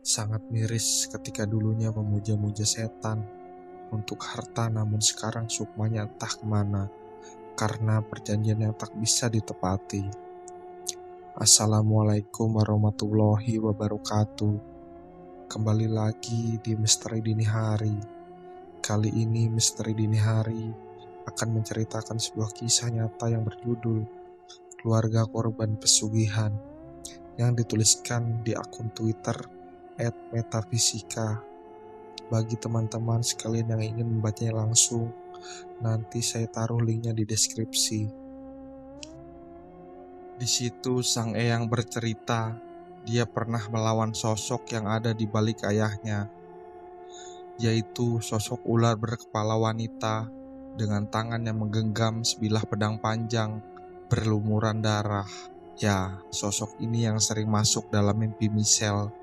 Sangat miris ketika dulunya memuja-muja setan untuk harta, namun sekarang sukmanya entah kemana karena perjanjian yang tak bisa ditepati. Assalamualaikum warahmatullahi wabarakatuh. Kembali lagi di Misteri Dini Hari. Kali ini Misteri Dini Hari akan menceritakan sebuah kisah nyata yang berjudul Keluarga Korban Pesugihan yang dituliskan di akun Twitter @metafisika. Bagi teman-teman sekalian yang ingin membacanya langsung, nanti saya taruh linknya di deskripsi. Di situ sang eyang bercerita, dia pernah melawan sosok yang ada di balik ayahnya, yaitu sosok ular berkepala wanita dengan tangan yang menggenggam sebilah pedang panjang berlumuran darah. Ya, sosok ini yang sering masuk dalam mimpi Michelle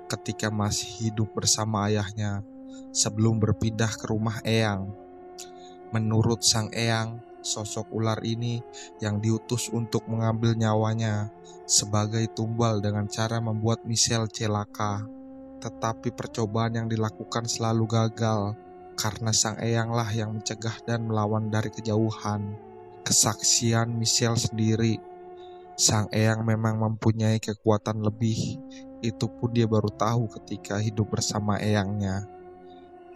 ketika masih hidup bersama ayahnya sebelum berpindah ke rumah eyang. Menurut sang eyang, sosok ular ini yang diutus untuk mengambil nyawanya sebagai tumbal dengan cara membuat Michelle celaka. Tetapi percobaan yang dilakukan selalu gagal karena sang eyanglah yang mencegah dan melawan dari kejauhan. Kesaksian Michelle sendiri, sang eyang memang mempunyai kekuatan lebih. Itu pun dia baru tahu ketika hidup bersama eyangnya.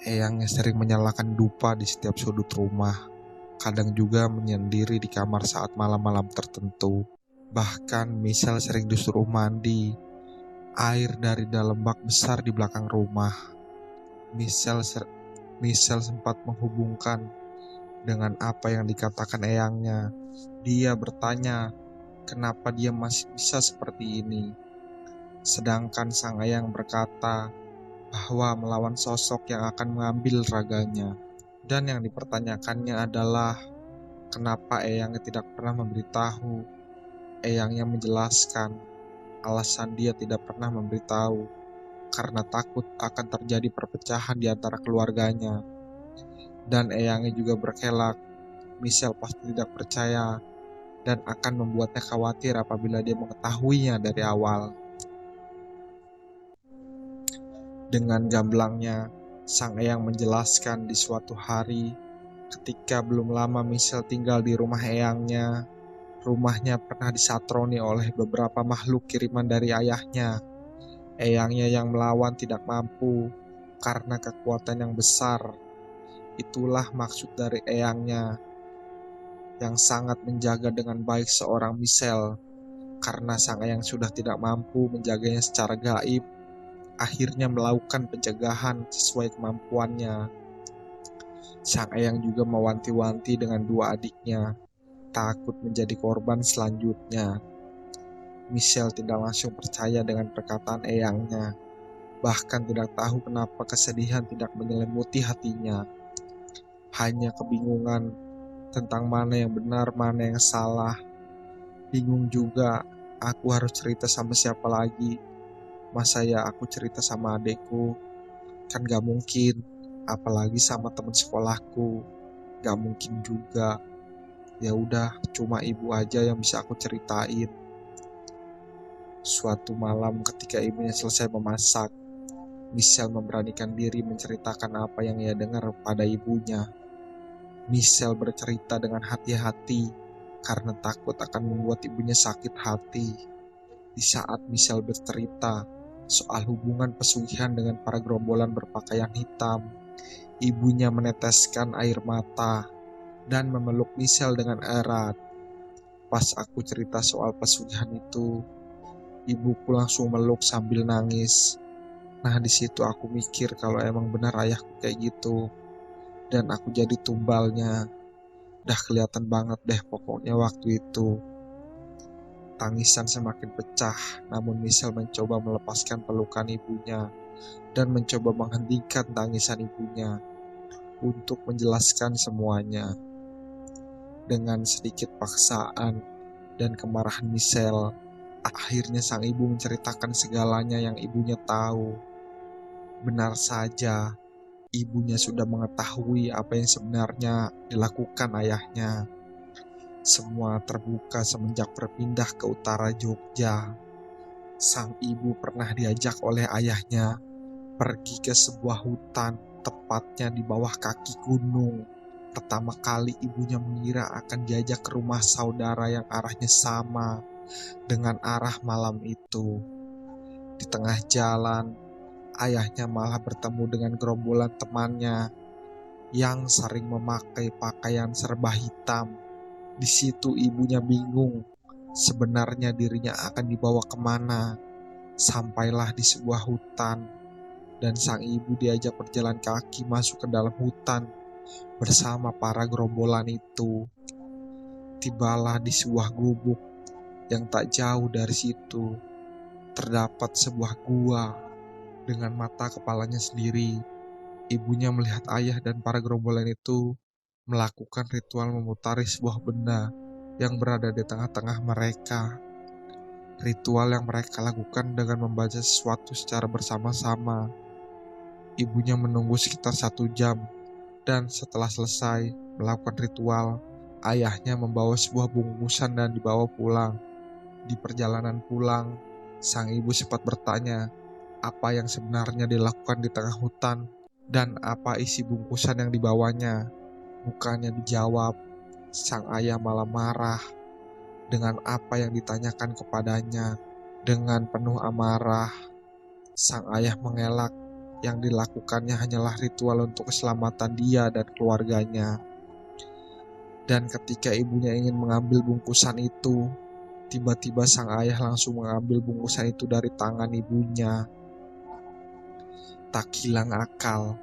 Eyangnya sering menyalakan dupa di setiap sudut rumah. Kadang juga menyendiri di kamar saat malam-malam tertentu. Bahkan Michelle sering disuruh mandi air dari dalam bak besar di belakang rumah. Michelle sempat menghubungkan dengan apa yang dikatakan eyangnya. Dia bertanya kenapa dia masih bisa seperti ini. Sedangkan sang eyang berkata bahwa melawan sosok yang akan mengambil raganya. Dan yang dipertanyakannya adalah kenapa eyangnya tidak pernah memberitahu. Eyangnya menjelaskan alasan dia tidak pernah memberitahu karena takut akan terjadi perpecahan di antara keluarganya. Dan eyangnya juga berkelak, Michelle pasti tidak percaya dan akan membuatnya khawatir apabila dia mengetahuinya dari awal. Dengan gamblangnya, sang eyang menjelaskan di suatu hari ketika belum lama Michelle tinggal di rumah eyangnya, rumahnya pernah disatroni oleh beberapa makhluk kiriman dari ayahnya. Eyangnya yang melawan tidak mampu karena kekuatan yang besar. Itulah maksud dari eyangnya yang sangat menjaga dengan baik seorang Michelle. Karena sang eyang sudah tidak mampu menjaganya secara gaib, akhirnya melakukan pencegahan sesuai kemampuannya. Sang eyang juga mewanti-wanti dengan dua adiknya, takut menjadi korban selanjutnya. Michelle tidak langsung percaya dengan perkataan eyangnya, bahkan tidak tahu kenapa kesedihan tidak menyelimuti hatinya. Hanya kebingungan tentang mana yang benar, mana yang salah. Bingung juga, aku harus cerita sama siapa lagi? Masa ya aku cerita sama adekku? Kan gak mungkin, apalagi sama teman sekolahku. Gak mungkin juga. Ya udah, cuma ibu aja yang bisa aku ceritain. Suatu malam ketika ibunya selesai memasak, Michelle memberanikan diri menceritakan apa yang ia dengar pada ibunya. Michelle bercerita dengan hati-hati karena takut akan membuat ibunya sakit hati. Di saat Michelle bercerita soal hubungan pesugihan dengan para gerombolan berpakaian hitam, ibunya meneteskan air mata dan memeluk Michelle dengan erat. Pas aku cerita soal pesugihan itu, ibuku langsung meluk sambil nangis. Nah, di situ aku mikir kalau emang benar ayahku kayak gitu dan aku jadi tumbalnya. Dah kelihatan banget deh pokoknya waktu itu. Tangisan semakin pecah, namun Michelle mencoba melepaskan pelukan ibunya dan mencoba menghentikan tangisan ibunya untuk menjelaskan semuanya. Dengan sedikit paksaan dan kemarahan Michelle, akhirnya sang ibu menceritakan segalanya yang ibunya tahu. Benar saja, ibunya sudah mengetahui apa yang sebenarnya dilakukan ayahnya. Semua terbuka semenjak berpindah ke utara Jogja. Sang ibu pernah diajak oleh ayahnya pergi ke sebuah hutan, tepatnya di bawah kaki gunung. Pertama kali ibunya mengira akan diajak ke rumah saudara yang arahnya sama dengan arah malam itu. Di tengah jalan, ayahnya malah bertemu dengan gerombolan temannya yang sering memakai pakaian serba hitam. Di situ ibunya bingung, sebenarnya dirinya akan dibawa kemana. Sampailah di sebuah hutan, dan sang ibu diajak berjalan kaki masuk ke dalam hutan bersama para gerombolan itu. Tibalah di sebuah gubuk yang tak jauh dari situ. Terdapat sebuah gua dengan mata kepalanya sendiri. Ibunya melihat ayah dan para gerombolan itu melakukan ritual memutari sebuah benda yang berada di tengah-tengah mereka. Ritual yang mereka lakukan dengan membaca sesuatu secara bersama-sama. Ibunya menunggu sekitar 1 jam, dan setelah selesai melakukan ritual, ayahnya membawa sebuah bungkusan dan dibawa pulang. Di perjalanan pulang, sang ibu sempat bertanya apa yang sebenarnya dilakukan di tengah hutan dan apa isi bungkusan yang dibawanya. Bukannya dijawab, sang ayah malah marah dengan apa yang ditanyakan kepadanya. Dengan penuh amarah, sang ayah mengelak. Yang dilakukannya hanyalah ritual untuk keselamatan dia dan keluarganya. Dan ketika ibunya ingin mengambil bungkusan itu, tiba-tiba sang ayah langsung mengambil bungkusan itu dari tangan ibunya. Tak hilang akal,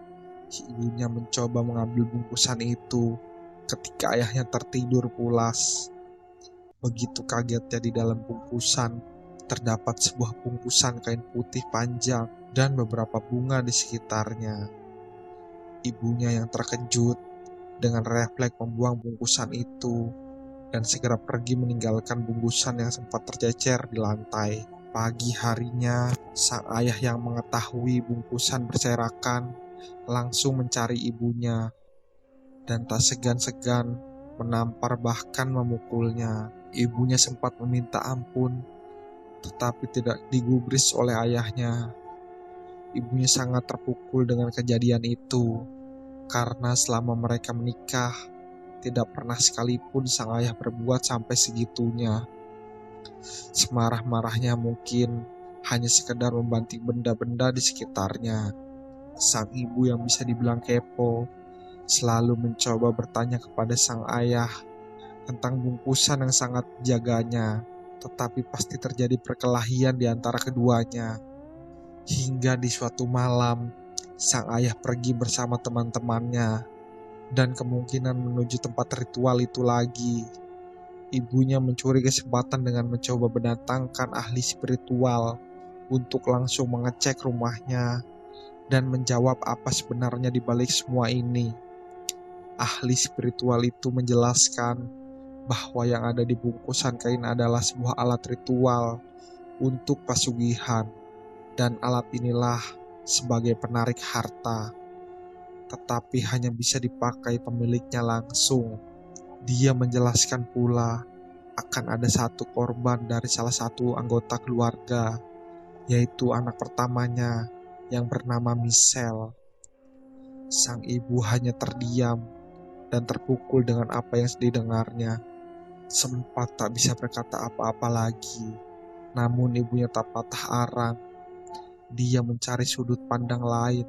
ibunya mencoba mengambil bungkusan itu ketika ayahnya tertidur pulas. Begitu kagetnya, di dalam bungkusan terdapat sebuah bungkusan kain putih panjang dan beberapa bunga di sekitarnya. Ibunya yang terkejut dengan refleks membuang bungkusan itu dan segera pergi meninggalkan bungkusan yang sempat tercecer di lantai. Pagi harinya, sang ayah yang mengetahui bungkusan berserakan langsung mencari ibunya dan tak segan-segan menampar bahkan memukulnya. Ibunya sempat meminta ampun, tetapi tidak digubris oleh ayahnya. Ibunya sangat terpukul dengan kejadian itu, karena selama mereka menikah, tidak pernah sekalipun sang ayah berbuat sampai segitunya. Semarah-marahnya mungkin hanya sekedar membanting benda-benda di sekitarnya. Sang ibu yang bisa dibilang kepo, selalu mencoba bertanya kepada sang ayah tentang bungkusan yang sangat jaganya, tetapi pasti terjadi perkelahian di antara keduanya. Hingga di suatu malam, sang ayah pergi bersama teman-temannya dan kemungkinan menuju tempat ritual itu lagi. Ibunya mencuri kesempatan dengan mencoba mendatangkan ahli spiritual untuk langsung mengecek rumahnya dan menjawab apa sebenarnya di balik semua ini. Ahli spiritual itu menjelaskan bahwa yang ada di bungkusan kain adalah sebuah alat ritual untuk pesugihan, dan alat inilah sebagai penarik harta, tetapi hanya bisa dipakai pemiliknya langsung. Dia menjelaskan pula akan ada satu korban dari salah satu anggota keluarga, yaitu anak pertamanya yang bernama Michelle. Sang ibu hanya terdiam dan terpukul dengan apa yang didengarnya. Sempat tak bisa berkata apa-apa lagi, namun ibunya tak patah arang. Dia mencari sudut pandang lain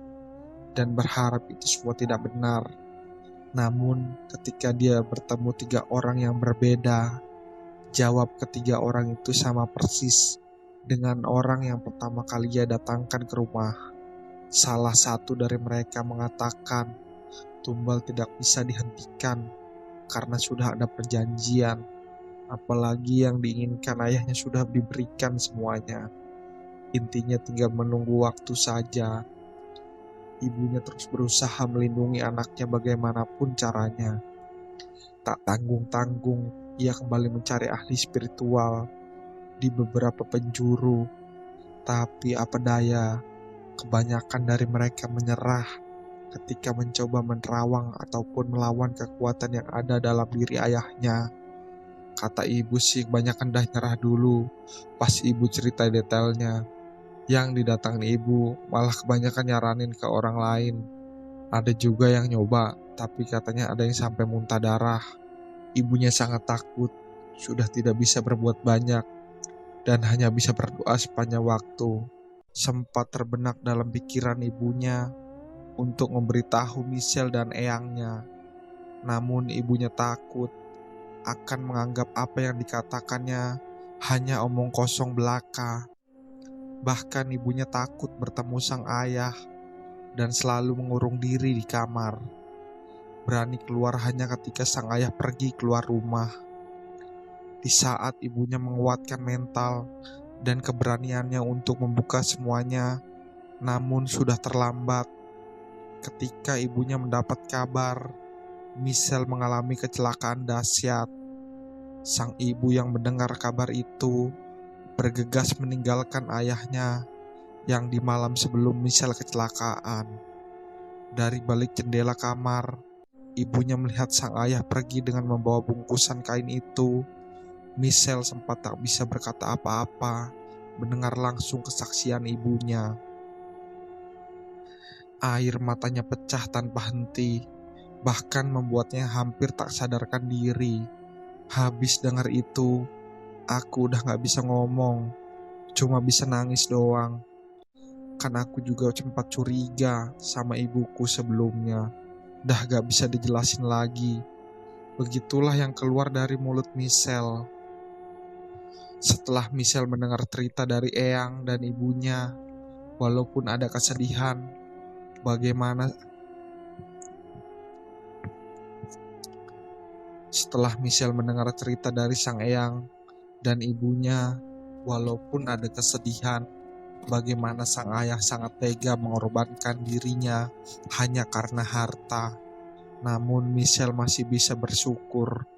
dan berharap itu semua tidak benar. Namun ketika dia bertemu 3 orang yang berbeda, jawab ketiga orang itu sama persis dengan orang yang pertama kali ia datangkan ke rumah. Salah satu dari mereka mengatakan tumbal tidak bisa dihentikan karena sudah ada perjanjian, apalagi yang diinginkan ayahnya sudah diberikan semuanya. Intinya tinggal menunggu waktu saja. Ibunya terus berusaha melindungi anaknya bagaimanapun caranya. Tak tanggung-tanggung, ia kembali mencari ahli spiritual di beberapa penjuru. Tapi apa daya, kebanyakan dari mereka menyerah ketika mencoba menerawang ataupun melawan kekuatan yang ada dalam diri ayahnya. Kata ibu sih kebanyakan dah nyerah dulu pas ibu cerita detailnya. Yang didatangin ibu malah kebanyakan nyaranin ke orang lain. Ada juga yang nyoba, tapi katanya ada yang sampai muntah darah. Ibunya sangat takut, sudah tidak bisa berbuat banyak, dan hanya bisa berdoa sepanjang waktu. Sempat terbenak dalam pikiran ibunya untuk memberitahu Michelle dan eyangnya. Namun ibunya takut akan menganggap apa yang dikatakannya hanya omong kosong belaka. Bahkan ibunya takut bertemu sang ayah dan selalu mengurung diri di kamar. Berani keluar hanya ketika sang ayah pergi keluar rumah. Di saat ibunya menguatkan mental dan keberaniannya untuk membuka semuanya, namun sudah terlambat. Ketika ibunya mendapat kabar Michelle mengalami kecelakaan dahsyat, sang ibu yang mendengar kabar itu bergegas meninggalkan ayahnya yang di malam sebelum Michelle kecelakaan. Dari balik jendela kamar, ibunya melihat sang ayah pergi dengan membawa bungkusan kain itu. Michelle sempat tak bisa berkata apa-apa, mendengar langsung kesaksian ibunya. Air matanya pecah tanpa henti, bahkan membuatnya hampir tak sadarkan diri. Habis dengar itu, aku udah gak bisa ngomong, cuma bisa nangis doang. Kan aku juga sempat curiga sama ibuku sebelumnya. Dah gak bisa dijelasin lagi. Begitulah yang keluar dari mulut Michelle. Setelah Michelle mendengar cerita dari eyang dan ibunya, walaupun ada kesedihan, Setelah Michelle mendengar cerita dari sang eyang dan ibunya, walaupun ada kesedihan, bagaimana sang ayah sangat tega mengorbankan dirinya hanya karena harta. Namun Michelle masih bisa bersyukur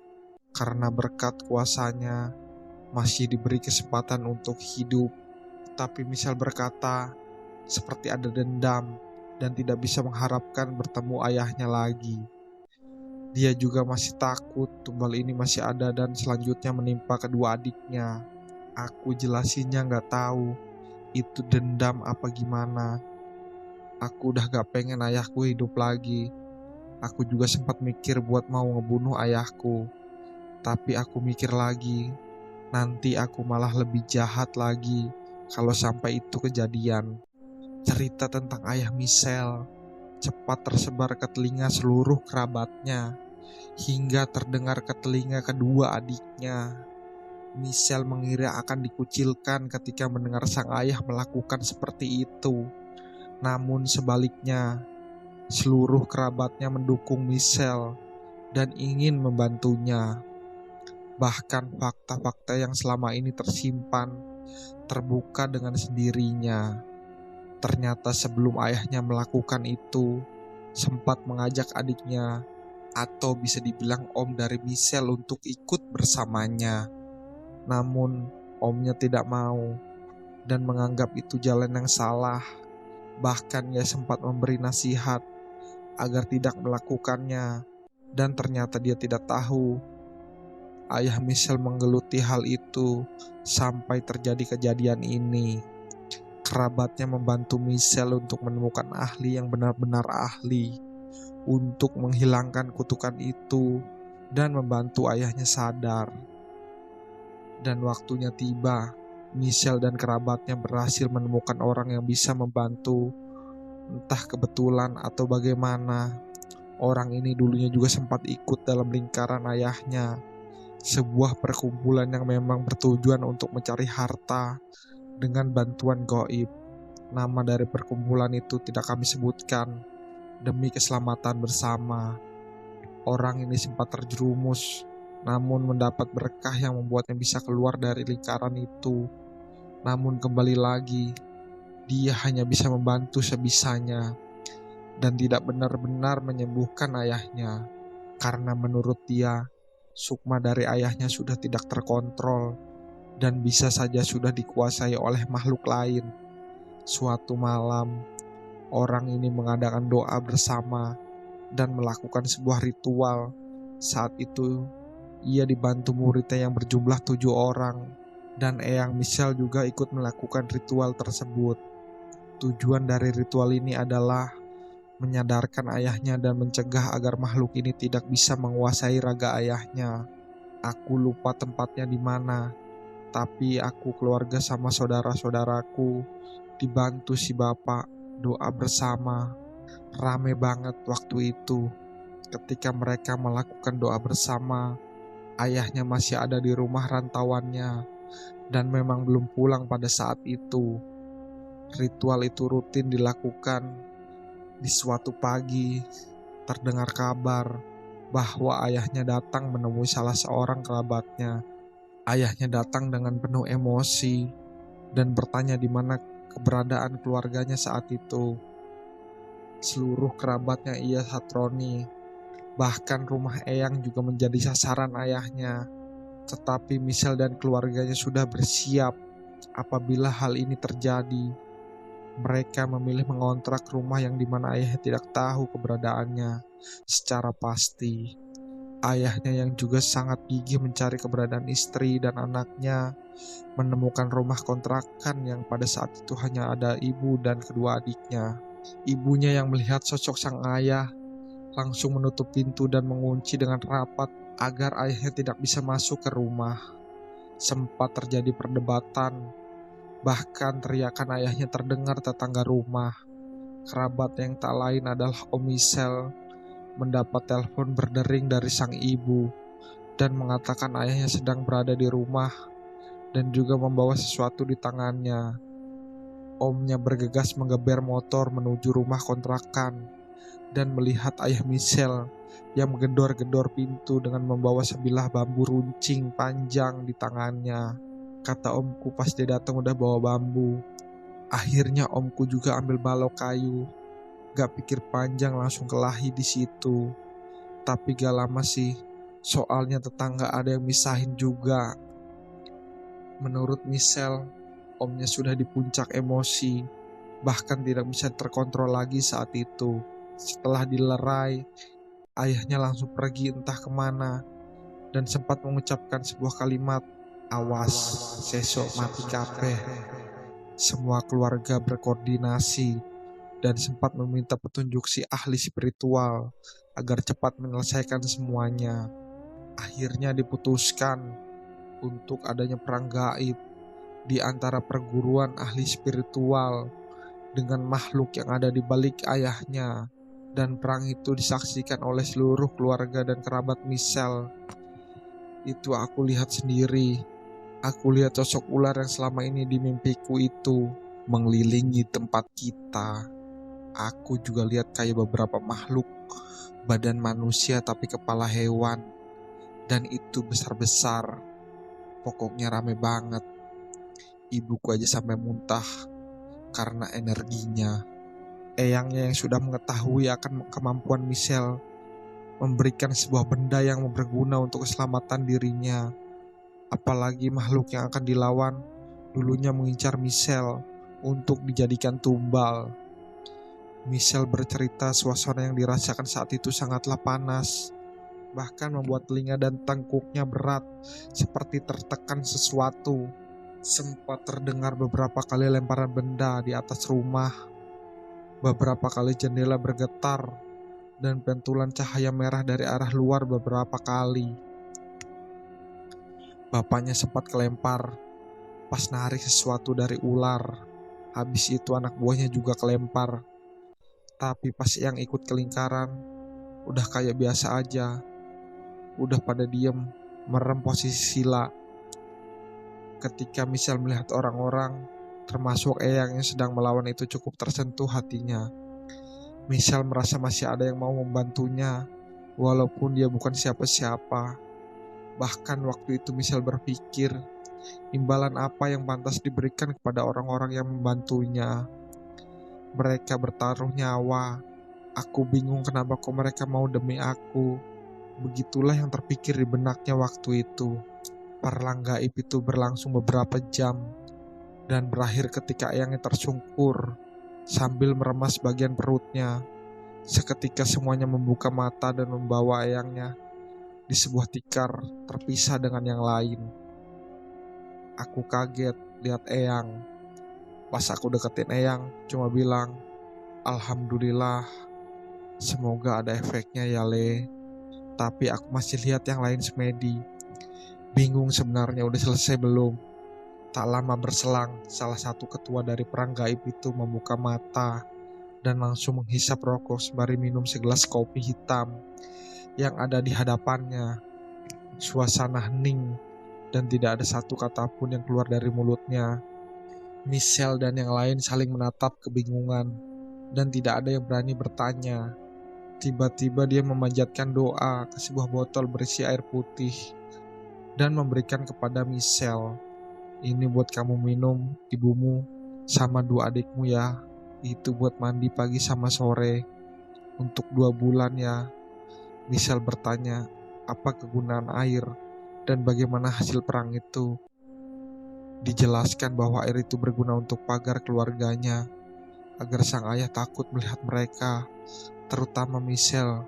karena berkat kuasanya masih diberi kesempatan untuk hidup. Tapi Michelle berkata seperti ada dendam dan tidak bisa mengharapkan bertemu ayahnya lagi. Dia juga masih takut tumbal ini masih ada dan selanjutnya menimpa kedua adiknya. Aku jelasinnya gak tahu itu dendam apa gimana. Aku udah gak pengen ayahku hidup lagi. Aku juga sempat mikir buat mau ngebunuh ayahku. Tapi aku mikir lagi, nanti aku malah lebih jahat lagi kalau sampai itu kejadian. Cerita tentang ayah Michelle cepat tersebar ke telinga seluruh kerabatnya, hingga terdengar ke telinga kedua adiknya. Michelle mengira akan dikucilkan ketika mendengar sang ayah melakukan seperti itu. Namun sebaliknya, seluruh kerabatnya mendukung Michelle dan ingin membantunya. Bahkan fakta-fakta yang selama ini tersimpan terbuka dengan sendirinya. Ternyata sebelum ayahnya melakukan itu, sempat mengajak adiknya atau bisa dibilang om dari Michelle untuk ikut bersamanya. Namun omnya tidak mau dan menganggap itu jalan yang salah. Bahkan ia sempat memberi nasihat agar tidak melakukannya, dan ternyata dia tidak tahu ayah Michelle menggeluti hal itu sampai terjadi kejadian ini. Kerabatnya membantu Michelle untuk menemukan ahli yang benar-benar ahli untuk menghilangkan kutukan itu dan membantu ayahnya sadar. Dan waktunya tiba, Michelle dan kerabatnya berhasil menemukan orang yang bisa membantu. Entah kebetulan atau bagaimana, orang ini dulunya juga sempat ikut dalam lingkaran ayahnya. Sebuah perkumpulan yang memang bertujuan untuk mencari harta dengan bantuan gaib. Nama dari perkumpulan itu tidak kami sebutkan demi keselamatan bersama. Orang ini sempat terjerumus, namun mendapat berkah yang membuatnya bisa keluar dari lingkaran itu. Namun kembali lagi, dia hanya bisa membantu sebisanya dan tidak benar-benar menyembuhkan ayahnya. Karena menurut dia, sukma dari ayahnya sudah tidak terkontrol dan bisa saja sudah dikuasai oleh makhluk lain. Suatu malam, orang ini mengadakan doa bersama dan melakukan sebuah ritual. Saat itu, Ia dibantu muridnya yang berjumlah 7 orang, dan Eyang Michelle juga ikut melakukan ritual tersebut. Tujuan dari ritual ini adalah menyadarkan ayahnya dan mencegah agar makhluk ini tidak bisa menguasai raga ayahnya. Aku lupa tempatnya di mana, tapi aku, keluarga sama saudara-saudaraku dibantu si bapak doa bersama. Rame banget waktu itu. Ketika mereka melakukan doa bersama, ayahnya masih ada di rumah rantauannya dan memang belum pulang pada saat itu. Ritual itu rutin dilakukan. Di suatu pagi, terdengar kabar bahwa ayahnya datang menemui salah seorang kerabatnya. Ayahnya datang dengan penuh emosi dan bertanya di mana keberadaan keluarganya saat itu. Seluruh kerabatnya ia satroni, bahkan rumah Eyang juga menjadi sasaran ayahnya. Tetapi Michelle dan keluarganya sudah bersiap apabila hal ini terjadi. Mereka memilih mengontrak rumah yang dimana ayahnya tidak tahu keberadaannya secara pasti. Ayahnya yang juga sangat gigih mencari keberadaan istri dan anaknya menemukan rumah kontrakan yang pada saat itu hanya ada ibu dan kedua adiknya. Ibunya yang melihat sosok sang ayah langsung menutup pintu dan mengunci dengan rapat agar ayahnya tidak bisa masuk ke rumah. Sempat terjadi perdebatan. Bahkan teriakan ayahnya terdengar tetangga rumah. Kerabat yang tak lain adalah Om Michelle mendapat telepon berdering dari sang ibu dan mengatakan ayahnya sedang berada di rumah dan juga membawa sesuatu di tangannya. Omnya bergegas menggeber motor menuju rumah kontrakan dan melihat ayah Michelle yang menggedor-gedor pintu dengan membawa sebilah bambu runcing panjang di tangannya. Kata omku pas dia datang udah bawa bambu. Akhirnya omku juga ambil balok kayu. Gak pikir panjang langsung kelahi di situ. Tapi gak lama sih, soalnya tetangga ada yang misahin juga. Menurut Michelle, omnya sudah di puncak emosi, bahkan tidak bisa terkontrol lagi saat itu. Setelah dilerai, ayahnya langsung pergi entah kemana dan sempat mengucapkan sebuah kalimat, "Awas, sesok mati kabeh." Semua keluarga berkoordinasi dan sempat meminta petunjuk si ahli spiritual agar cepat menyelesaikan semuanya. Akhirnya diputuskan untuk adanya perang gaib di antara perguruan ahli spiritual dengan makhluk yang ada di balik ayahnya, dan perang itu disaksikan oleh seluruh keluarga dan kerabat Michelle. Itu aku lihat sendiri. Aku lihat sosok ular yang selama ini di mimpiku itu mengelilingi tempat kita. Aku juga lihat kayak beberapa makhluk badan manusia tapi kepala hewan, dan itu besar-besar. Pokoknya rame banget. Ibuku aja sampai muntah karena energinya. Eyangnya yang sudah mengetahui akan kemampuan Michelle memberikan sebuah benda yang berguna untuk keselamatan dirinya. Apalagi makhluk yang akan dilawan dulunya mengincar Michelle untuk dijadikan tumbal. Michelle bercerita suasana yang dirasakan saat itu sangatlah panas, bahkan membuat telinga dan tengkuknya berat seperti tertekan sesuatu. Sempat terdengar beberapa kali lemparan benda di atas rumah, beberapa kali jendela bergetar, dan pentulan cahaya merah dari arah luar beberapa kali. Bapaknya sempat kelempar pas narik sesuatu dari ular. Habis itu anak buahnya juga kelempar. Tapi pas yang ikut kelingkaran, udah kayak biasa aja. Udah pada diem, merem posisi sila. Ketika Michelle melihat orang-orang, termasuk Eyang yang sedang melawan itu, cukup tersentuh hatinya. Michelle merasa masih ada yang mau membantunya, walaupun dia bukan siapa-siapa. Bahkan waktu itu Michelle berpikir, imbalan apa yang pantas diberikan kepada orang-orang yang membantunya. Mereka bertaruh nyawa. Aku bingung kenapa kok mereka mau demi aku. Begitulah yang terpikir di benaknya waktu itu. Perang gaib itu berlangsung beberapa jam dan berakhir ketika Eyangnya tersungkur sambil meremas bagian perutnya. Seketika semuanya membuka mata dan membawa Eyangnya di sebuah tikar terpisah dengan yang lain. Aku kaget lihat Eyang. Pas aku deketin Eyang, cuma bilang, "Alhamdulillah, semoga ada efeknya ya Le." Tapi aku masih lihat yang lain semedi. Bingung sebenarnya udah selesai belum. Tak lama berselang, salah satu ketua dari perang gaib itu membuka mata dan langsung menghisap rokok sembari minum segelas kopi hitam yang ada di hadapannya. Suasana hening dan tidak ada satu kata pun yang keluar dari mulutnya. Michelle dan yang lain saling menatap kebingungan dan tidak ada yang berani bertanya. Tiba-tiba dia memanjatkan doa ke sebuah botol berisi air putih dan memberikan kepada Michelle. "Ini buat kamu minum, ibumu, sama 2 adikmu ya. Itu buat mandi pagi sama sore. Untuk 2 bulan ya." Michelle bertanya, apa kegunaan air dan bagaimana hasil perang itu. Dijelaskan bahwa air itu berguna untuk pagar keluarganya, agar sang ayah takut melihat mereka, terutama Michelle,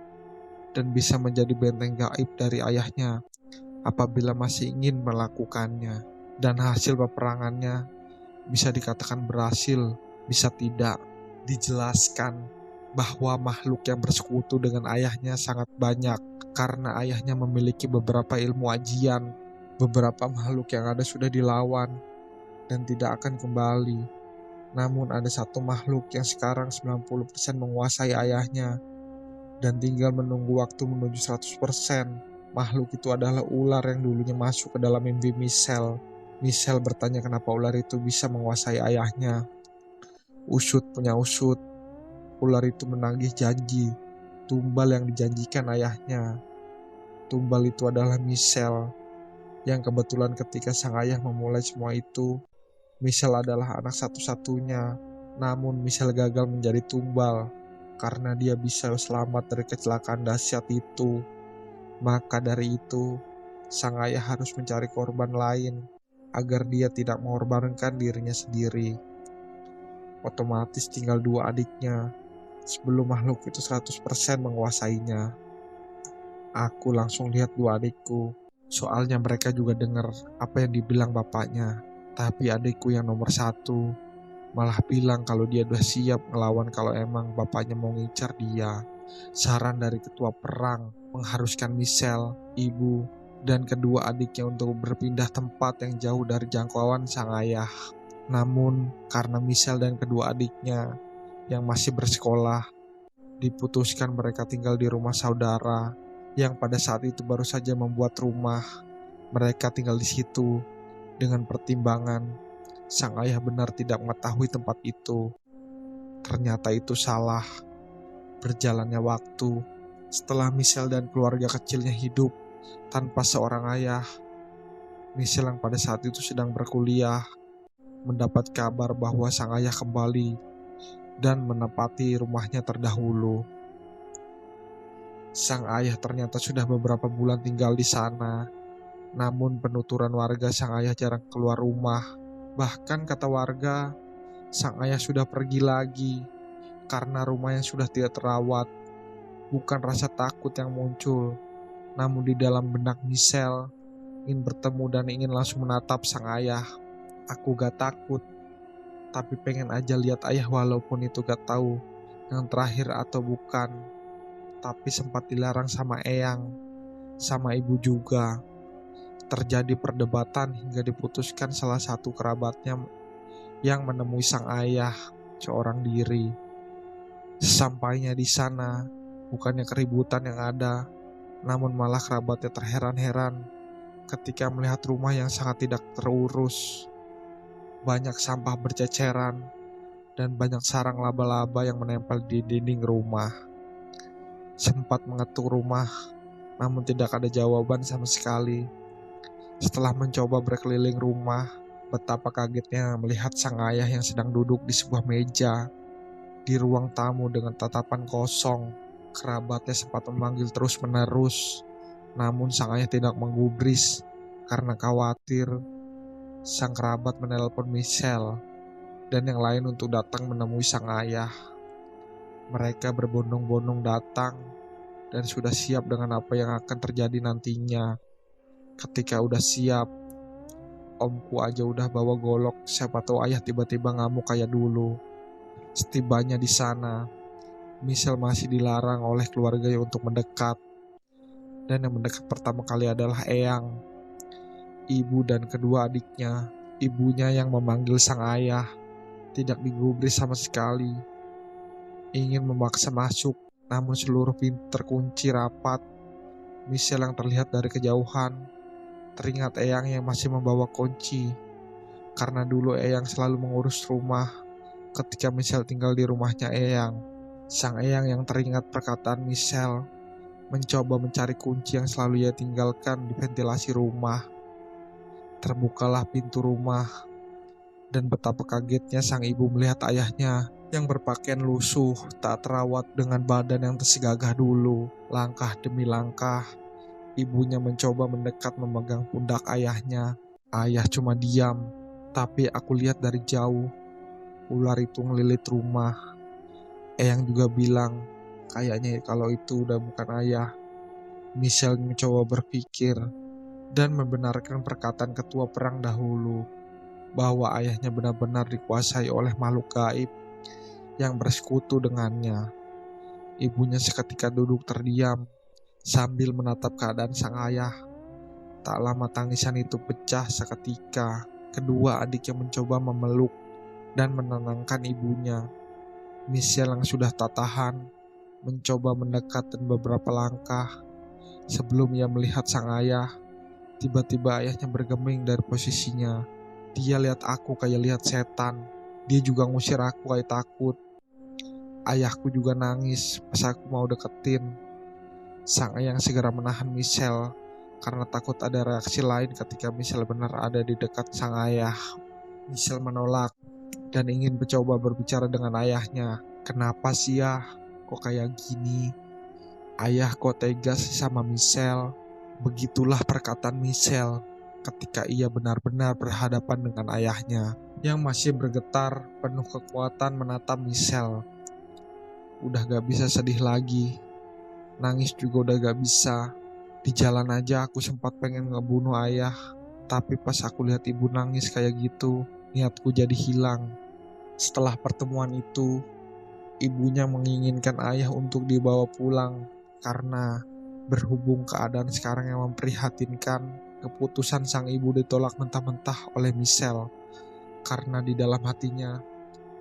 dan bisa menjadi benteng gaib dari ayahnya apabila masih ingin melakukannya. Dan hasil peperangannya bisa dikatakan berhasil, bisa tidak. Dijelaskan bahwa makhluk yang bersekutu dengan ayahnya sangat banyak karena ayahnya memiliki beberapa ilmu ajian. Beberapa makhluk yang ada sudah dilawan dan tidak akan kembali. Namun ada satu makhluk yang sekarang 90% menguasai ayahnya dan tinggal menunggu waktu menuju 100%. Makhluk itu adalah ular yang dulunya masuk ke dalam mimpi Michelle. Michelle bertanya kenapa ular itu bisa menguasai ayahnya. Usut punya usut, ular itu menagih janji, tumbal yang dijanjikan ayahnya. Tumbal itu adalah Michelle, yang kebetulan ketika sang ayah memulai semua itu, Michelle adalah anak satu-satunya. Namun Michelle gagal menjadi tumbal karena dia bisa selamat dari kecelakaan dahsyat itu. Maka dari itu, sang ayah harus mencari korban lain agar dia tidak mengorbankan dirinya sendiri. Otomatis tinggal 2 adiknya sebelum makhluk itu 100% menguasainya. Aku langsung lihat 2 adikku. Soalnya mereka juga dengar apa yang dibilang bapaknya. Tapi adikku yang nomor 1 malah bilang kalau dia udah siap ngelawan kalau emang bapaknya mau ngincar dia. Saran dari ketua perang mengharuskan Michelle, ibu, dan kedua adiknya untuk berpindah tempat yang jauh dari jangkauan sang ayah. Namun karena Michelle dan kedua adiknya yang masih bersekolah, diputuskan mereka tinggal di rumah saudara yang pada saat itu baru saja membuat rumah. Mereka tinggal di situ dengan pertimbangan sang ayah benar tidak mengetahui tempat itu. Ternyata itu salah. Berjalannya waktu, setelah Michelle dan keluarga kecilnya hidup tanpa seorang ayah, Michelle yang pada saat itu sedang berkuliah mendapat kabar bahwa sang ayah kembali dan menempati rumahnya terdahulu. Sang ayah ternyata sudah beberapa bulan tinggal di sana. Namun penuturan warga sang ayah jarang keluar rumah. Bahkan kata warga, sang ayah sudah pergi lagi karena rumahnya sudah tidak terawat. Bukan rasa takut yang muncul, namun di dalam benak Michelle ingin bertemu dan ingin langsung menatap sang ayah. Aku gak takut, tapi pengen aja lihat ayah walaupun itu gak tahu yang terakhir atau bukan. Tapi sempat dilarang sama Eyang, sama ibu juga. Terjadi perdebatan hingga diputuskan salah satu kerabatnya yang menemui sang ayah seorang diri. Sesampainya di sana, bukannya keributan yang ada, namun malah kerabatnya terheran-heran ketika melihat rumah yang sangat tidak terurus. Banyak sampah berceceran dan banyak sarang laba-laba yang menempel di dinding rumah. Sempat mengetuk rumah, namun tidak ada jawaban sama sekali. Setelah mencoba berkeliling rumah, betapa kagetnya melihat sang ayah yang sedang duduk di sebuah meja di ruang tamu dengan tatapan kosong. Kerabatnya sempat memanggil terus-menerus, namun sang ayah tidak menggubris karena khawatir. Sang kerabat menelpon Michelle dan yang lain untuk datang menemui sang ayah. Mereka berbondong-bondong datang dan sudah siap dengan apa yang akan terjadi nantinya. Ketika udah siap, omku aja udah bawa golok, siapa tahu ayah tiba-tiba ngamuk kayak dulu. Setibanya di sana, Michelle masih dilarang oleh keluarganya untuk mendekat. Dan yang mendekat pertama kali adalah Eyang, ibu dan kedua adiknya. Ibunya yang memanggil sang ayah, tidak digubris sama sekali. Ingin memaksa masuk, namun seluruh pintu terkunci rapat. Michelle yang terlihat dari kejauhan teringat Eyang yang masih membawa kunci. Karena dulu Eyang selalu mengurus rumah ketika Michelle tinggal di rumahnya Eyang. Sang Eyang yang teringat perkataan Michelle mencoba mencari kunci yang selalu ia tinggalkan di ventilasi rumah. Terbukalah pintu rumah, dan betapa kagetnya sang ibu melihat ayahnya yang berpakaian lusuh, tak terawat dengan badan yang tersegagah dulu. Langkah demi langkah, ibunya mencoba mendekat memegang pundak ayahnya. Ayah cuma diam, tapi aku lihat dari jauh, ular itu ngelilit rumah. Eyang juga bilang, kayaknya kalau itu udah bukan ayah. Michelle mencoba berpikir dan membenarkan perkataan ketua perang dahulu, bahwa ayahnya benar-benar dikuasai oleh makhluk gaib yang bersekutu dengannya. Ibunya seketika duduk terdiam sambil menatap keadaan sang ayah. Tak lama tangisan itu pecah seketika. Kedua adiknya mencoba memeluk dan menenangkan ibunya. Michelle yang sudah tak tahan mencoba mendekat dan beberapa langkah. Sebelum ia melihat sang ayah, tiba-tiba ayahnya bergeming dari posisinya. Dia lihat aku kayak lihat setan. Dia juga ngusir aku kayak takut. Ayahku juga nangis pas aku mau deketin. Sang ayah segera menahan Michelle karena takut ada reaksi lain ketika Michelle benar ada di dekat sang ayah. Michelle menolak dan ingin mencoba berbicara dengan ayahnya. Kenapa sih ya? Kok kayak gini? Ayah kok tegas sama Michelle? Begitulah perkataan Michelle ketika ia benar-benar berhadapan dengan ayahnya yang masih bergetar penuh kekuatan menatap Michelle. Udah gak bisa sedih lagi, nangis juga udah gak bisa. Di jalan aja aku sempat pengen ngebunuh ayah, tapi pas aku lihat ibu nangis kayak gitu, niatku jadi hilang. Setelah pertemuan itu, ibunya menginginkan ayah untuk dibawa pulang karena berhubung keadaan sekarang yang memprihatinkan, keputusan sang ibu ditolak mentah-mentah oleh Michelle karena di dalam hatinya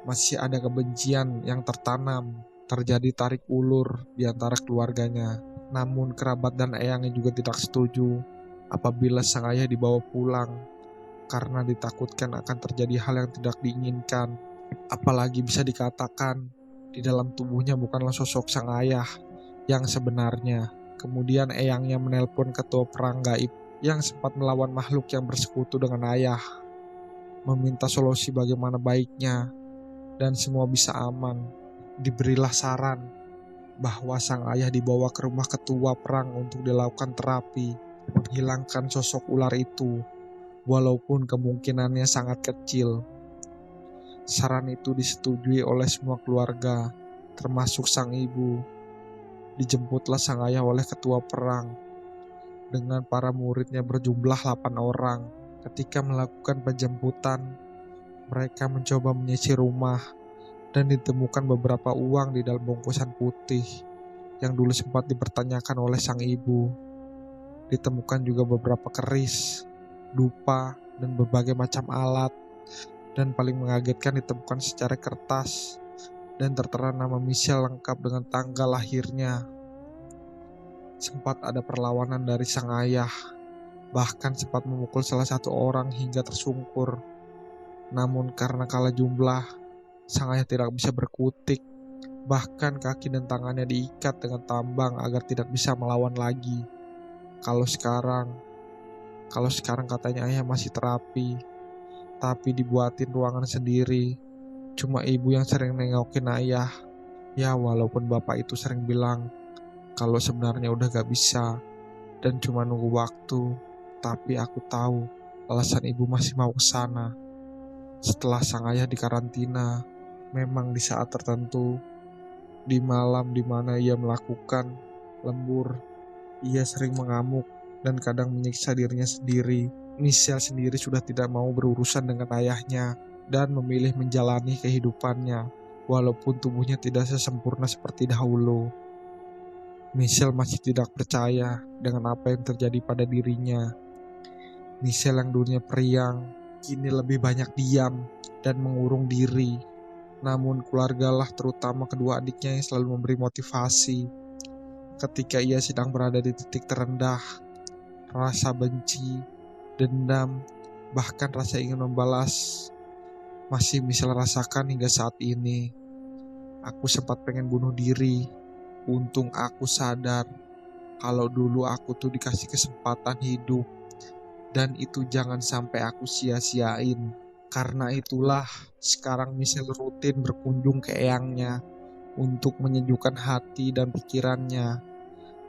masih ada kebencian yang tertanam. Terjadi tarik ulur di antara keluarganya. Namun kerabat dan eyangnya juga tidak setuju apabila sang ayah dibawa pulang karena ditakutkan akan terjadi hal yang tidak diinginkan. Apalagi bisa dikatakan di dalam tubuhnya bukanlah sosok sang ayah yang sebenarnya. Kemudian eyangnya menelpon ketua perang gaib yang sempat melawan makhluk yang bersekutu dengan ayah, meminta solusi bagaimana baiknya dan semua bisa aman. Diberilah saran bahwa sang ayah dibawa ke rumah ketua perang untuk dilakukan terapi menghilangkan sosok ular itu, walaupun kemungkinannya sangat kecil. Saran itu disetujui oleh semua keluarga, termasuk sang ibu. Dijemputlah sang ayah oleh ketua perang dengan para muridnya berjumlah 8 orang. Ketika melakukan penjemputan, mereka mencoba menyisir rumah dan ditemukan beberapa uang di dalam bungkusan putih yang dulu sempat dipertanyakan oleh sang ibu. Ditemukan juga beberapa keris, dupa, dan berbagai macam alat. Dan paling mengagetkan ditemukan secara kertas dan tertera nama Michelle lengkap dengan tanggal lahirnya. Sempat ada perlawanan dari sang ayah, bahkan sempat memukul salah satu orang hingga tersungkur. Namun karena kalah jumlah, sang ayah tidak bisa berkutik, bahkan kaki dan tangannya diikat dengan tambang agar tidak bisa melawan lagi. Kalau sekarang katanya ayah masih terapi, tapi dibuatin ruangan sendiri. Cuma ibu yang sering nengokin ayah. Ya walaupun bapak itu sering bilang kalau sebenarnya udah gak bisa dan cuma nunggu waktu, tapi aku tahu alasan ibu masih mau ke sana. Setelah sang ayah dikarantina, memang di saat tertentu, di malam dimana ia melakukan lembur. Ia sering mengamuk dan kadang menyiksa dirinya sendiri. Michelle sendiri sudah tidak mau berurusan dengan ayahnya dan memilih menjalani kehidupannya, walaupun tubuhnya tidak sesempurna seperti dahulu. Michelle masih tidak percaya dengan apa yang terjadi pada dirinya. Michelle yang dulunya periang, kini lebih banyak diam dan mengurung diri. Namun keluargalah, terutama kedua adiknya, yang selalu memberi motivasi. Ketika ia sedang berada di titik terendah, rasa benci, dendam, bahkan rasa ingin membalas masih Michelle rasakan hingga saat ini. Aku sempat pengen bunuh diri. Untung aku sadar kalau dulu aku tuh dikasih kesempatan hidup, dan itu jangan sampai aku sia-siain. Karena itulah sekarang Michelle rutin berkunjung ke eyangnya untuk menyejukkan hati dan pikirannya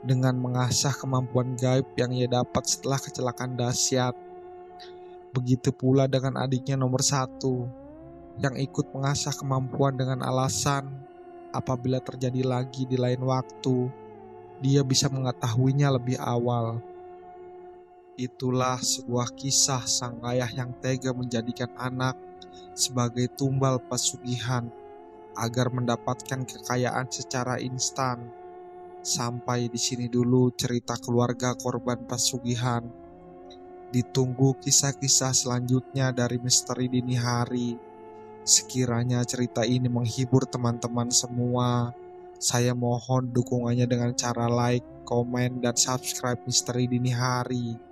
dengan mengasah kemampuan gaib yang ia dapat setelah kecelakaan dahsyat. Begitu pula dengan adiknya nomor 1 yang ikut mengasah kemampuan dengan alasan apabila terjadi lagi di lain waktu, dia bisa mengetahuinya lebih awal. Itulah sebuah kisah sang ayah yang tega menjadikan anak sebagai tumbal pesugihan agar mendapatkan kekayaan secara instan. Sampai di sini dulu cerita keluarga korban pesugihan. Ditunggu kisah-kisah selanjutnya dari Misteri Dini Hari. Sekiranya cerita ini menghibur teman-teman semua, saya mohon dukungannya dengan cara like, komen, dan subscribe Misteri Dini Hari.